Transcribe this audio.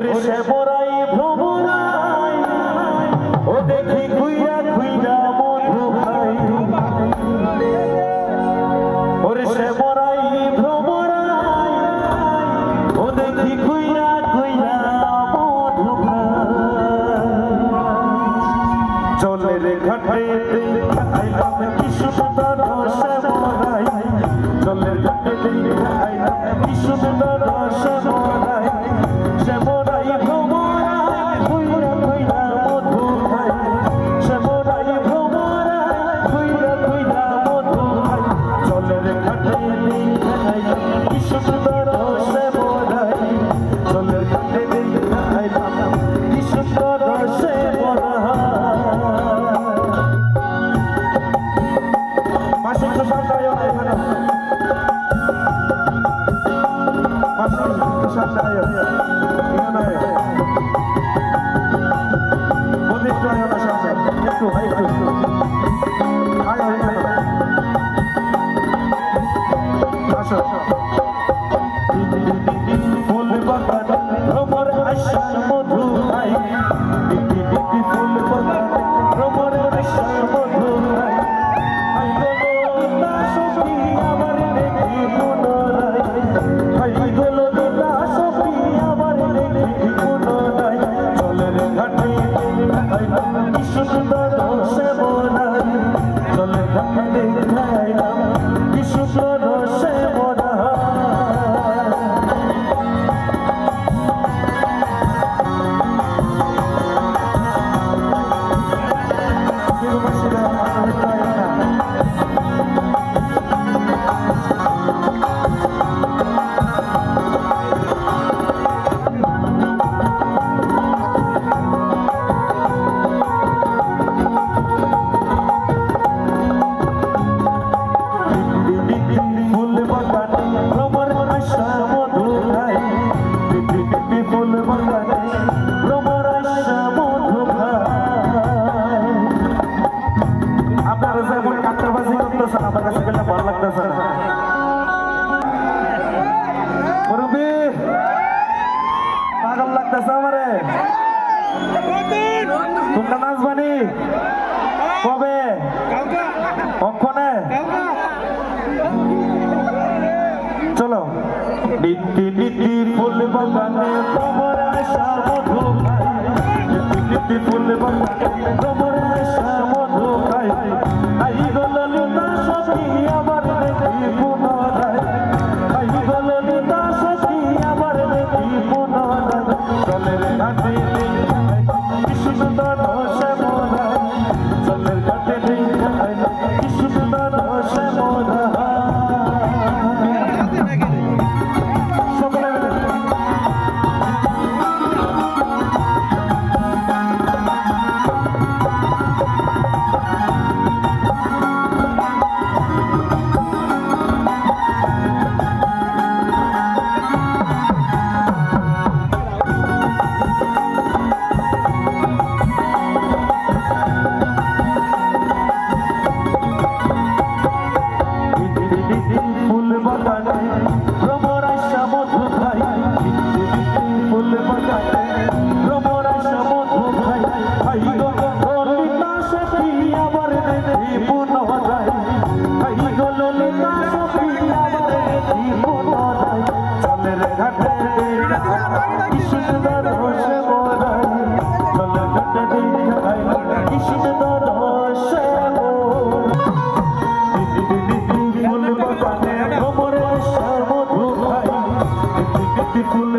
ওরে সে বড়াই ভ্রমরাই ও দেখি খুইরা খুইরা মধু খাই ওরে সে বড়াই ভ্রমরাই ও দেখি খুইরা খুইরা মধু খাই চলে রে ঘাটে খাইলাম কি সুন্দর সে বড়াই চলে ঘাটে খাইলাম কি সুন্দর সে বড়াই সে বড়াই ভ্রমরাই খুইরা খুইরা মধু খাই সে বড়াই ভ্রমরাই খুইরা খুইরা মধু খাই চলে রে ঘাটে খাইলাম কি সুন্দর সে বড়াই চলে ঘাটে খাইলাম কি সুন্দর সে বড়াই মাসে তো সাজায় না এখানে ফুল বাগান ভ্রমর আশার মধু খাই ফুল বাগান ভ্রমর আশার মধু খাই আবার দেখি পুনরায় হাই গেলো দিদা সখী আবার দেখি পুনরায় চলে রে ঘাটে খাইলাম কি সুন্দর সে বড়াই চলে ঘাটে খাইলাম কি সুন্দর সে বড়াই তোমরা নাচবানি কবে কখনে চলো নীতি নীতি ফুল বাগানে ভ্রমর আশা মধু খাই নীতি ফুল বাগানে ভ্রমর আশা মধু খাই আই গো ললিতা সখী আবার দেখি পুনরায় আই গো ললিতা সখী আবার দেখি পুনরায় চলে রে ঘাটে কি সুন্দর সে বড়াই চলে ঘাটে কি সুন্দর সে বড়াই ফুল